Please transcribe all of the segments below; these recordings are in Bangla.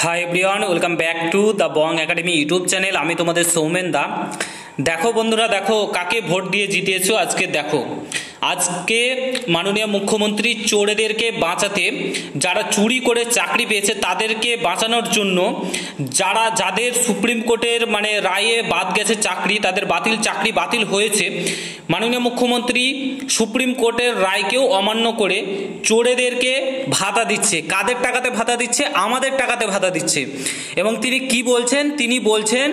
Hi everyone, welcome back to the Bong academy YouTube channel. আমি তোমাদের সৌমেন দা। দেখো বন্ধুরা, দেখো কাকে ভোট দিয়ে জিতিয়েছো আজকে। দেখো আজকে মাননীয় মুখ্যমন্ত্রী চোরেদেরকে বাঁচাতে, যারা চুরি করে চাকরি পেয়েছে তাদেরকে বাঁচানোর জন্য, যাদের সুপ্রিম কোর্টের রায়ে বাদ গেছে চাকরি, তাদের চাকরি বাতিল হয়েছে, মাননীয় মুখ্যমন্ত্রী সুপ্রিম কোর্টের রায়কেও অমান্য করে চোরেদেরকে ভাতা দিচ্ছে। কাদের টাকাতে ভাতা দিচ্ছে? আমাদের টাকাতে ভাতা দিচ্ছে। এবং তিনি কি বলছেন? তিনি বলছেন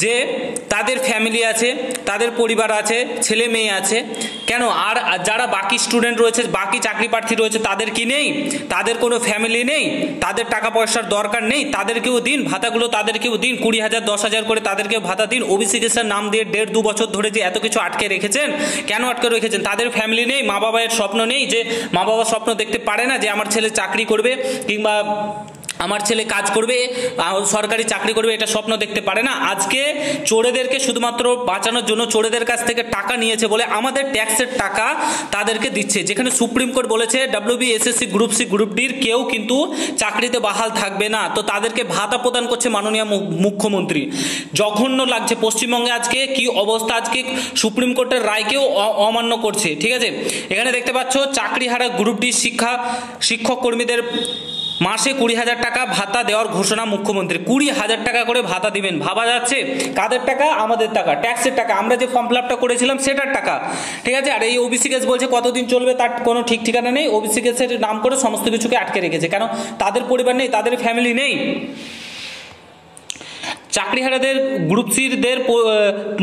যে তাদের ফ্যামিলি আছে, তাদের পরিবার আছে, ছেলে মেয়ে আছে। কেন? আর যারা বাকি স্টুডেন্ট রয়েছে, বাকি চাকরি প্রার্থী রয়েছে, তাদের কি নেই? তাদের কোনো ফ্যামিলি নেই? তাদের টাকা পয়সার দরকার নেই? তাদেরকেও দিন ভাতাগুলো, তাদেরকেও দিন 20,000 10,000 করে তাদেরকেও ভাতা দিন। ওবিসি কেসের নাম দিয়ে 1.5-2 বছর ধরে যে এত কিছু আটকে রেখেছেন, কেন আটকে রেখেছেন? তাদের ফ্যামিলি নেই? মা বাবার স্বপ্ন নেই? যে মা বাবার স্বপ্ন দেখতে পারে না যে আমার ছেলে চাকরি করবে কিংবা আমার ছেলে কাজ করবে, সরকারি চাকরি করবে, এটা স্বপ্ন দেখতে পারে না? আজকে চোরেদেরকে শুধুমাত্র বাঁচানোর জন্য চোরেদের কাছ থেকে টাকা নিয়েছে বলে আমাদের ট্যাক্সের টাকা তাদেরকে দিচ্ছে। যেখানে সুপ্রিম কোর্ট বলেছে WB SSC group C group ডির কেউ কিন্তু চাকরিতে বাহাল থাকবে না, তো তাদেরকে ভাতা প্রদান করছে মাননীয় মুখ্যমন্ত্রী। জঘন্য লাগছে। পশ্চিমবঙ্গে আজকে কি অবস্থা, আজকে সুপ্রিম কোর্টের রায়কেও অমান্য করছে। ঠিক আছে, এখানে দেখতে পাচ্ছ চাকরিহারা গ্রুপ ডি শিক্ষক কর্মীদের মাসে 20,000 টাকা ভাতা দেওয়ার ঘোষণা মুখ্যমন্ত্রী। 20,000 টাকা করে ভাতা দিবেন। ভাবা যাচ্ছে? কাদের টাকা? আমাদের টাকা, ট্যাক্সের টাকা, আমরা যে ফর্ম ফিল আপটা করেছিলাম সেটার টাকা। ঠিক আছে, আর এই ওবিসি কেস বলছে কতদিন চলবে তার কোনো ঠিক ঠিকানা নেই। ওবিসি কেসের নাম করে সমস্ত কিছুকে আটকে রেখেছে। কেন? তাদের পরিবার নেই, তাদের ফ্যামিলি নেই। চাকরিহারাদের গ্রুপ সিদের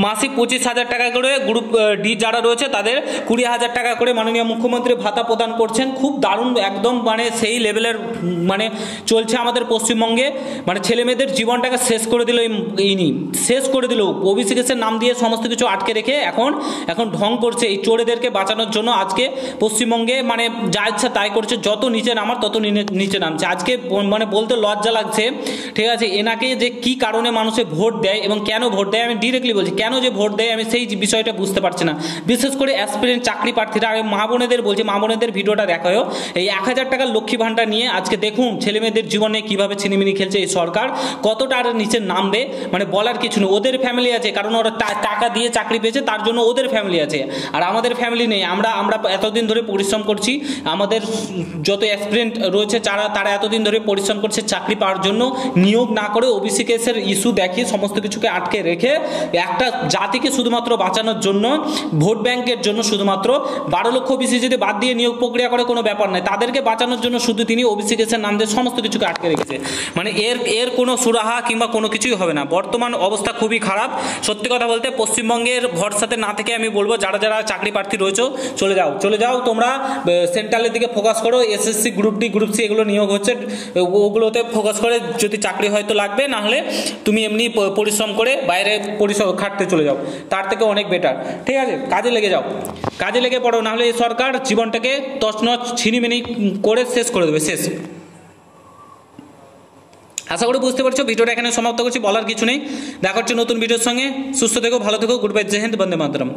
মাসিক 25,000 টাকা করে, গ্রুপ ডি যারা রয়েছে তাদের 20,000 টাকা করে মাননীয় মুখ্যমন্ত্রী ভাতা প্রদান করছেন। খুব দারুণ, একদম সেই লেভেলের চলছে আমাদের পশ্চিমবঙ্গে। ছেলে মেয়েদের জীবনটাকে শেষ করে দিল ইনি, শেষ করে দিল। ওবিসি কেসের নাম দিয়ে সমস্ত কিছু আটকে রেখে এখন ঢং করছে এই চোরেদেরকে বাঁচানোর জন্য। আজকে পশ্চিমবঙ্গে যা ইচ্ছা তাই করছে। যত নিচে নামার তত নিচে নামছে। আজকে বলতে লজ্জা লাগছে। ঠিক আছে, এনাকে যে কি কারণে মানুষে ভোট দেয় এবং কেন ভোট দেয়, আমি ডিরেক্টলি বলছি কেন যে ভোট দেয় আমি সেই বিষয়টা বুঝতে পারছি না। বিশেষ করে অ্যাসপিরেন্ট চাকরি প্রার্থীরা। আর মা বোনেদের বলছি, মা বোনেদের ভিডিওটা দেখাও। এই 1,000 টাকার লক্ষ্মী ভাণ্ডার নিয়ে আজকে দেখুন ছেলে মেয়েদের জীবনে কিভাবে ছিনিমিনি খেলছে এই সরকার। কতটা আর নিচে নামবে বলার কিছু নেই। ওদের ফ্যামিলি আছে, কারণ ওরা টাকা দিয়ে চাকরি পেয়েছে, তার জন্য ওদের ফ্যামিলি আছে। আর আমাদের ফ্যামিলি নেই। আমরা এতদিন ধরে পরিশ্রম করছি। আমাদের যত অ্যাসপিরেন্ট রয়েছে তারা এতদিন ধরে পরিশ্রম করছে চাকরি পাওয়ার জন্য। নিয়োগ না করে ওবিসি কেসের ইস্যু দেখিয়ে সমস্ত কিছুকে আটকে রেখে একটা জাতিকে শুধুমাত্র বাঁচানোর জন্য, ভোট ব্যাংকের জন্য শুধুমাত্র 12 লক্ষ ওবিসি যদি বাদ দিয়ে নিয়োগ প্রক্রিয়া করে কোনো ব্যাপার নাই, তাদেরকে বাঁচানোর জন্য শুধু তিনি ওবিসি কেসের নাম দিয়ে সমস্ত কিছুকে আটকে রেখেছে। এর কোনো সুরাহা কিংবা কোনো কিছুই হবে না। বর্তমান অবস্থা খুবই খারাপ। সত্যি কথা বলতে পশ্চিমবঙ্গের ভরসাতে না থেকে আমি বলবো যারা চাকরি প্রার্থী রয়েছে চলে যাও তোমরা সেন্ট্রালের দিকে ফোকাস করো। SSC group D group C এগুলো নিয়োগ হচ্ছে, ওগুলোতে ফোকাস করে যদি চাকরি হয়তো লাগবে, না হলে তুমি এমনি পরিশ্রম করে বাইরে খাটতে চলে যাও, তার থেকে অনেক বেটার। ঠিক আছে, কাজে লেগে যাও, কাজে লেগে পড়ো, নাহলে এই সরকার জীবনটাকে তছনছ ছিনিমিনি করে শেষ করে দেবে, শেষ। আশা করি বুঝতে পারছো। ভিডিওটা এখানে সমাপ্ত করছি, বলার কিছু নেই। দেখা হচ্ছে নতুন ভিডিওর সঙ্গে। সুস্থ থেকো, ভালো থেকো। গুড বাই, জয় হিন্দ, বন্দে মাতরম।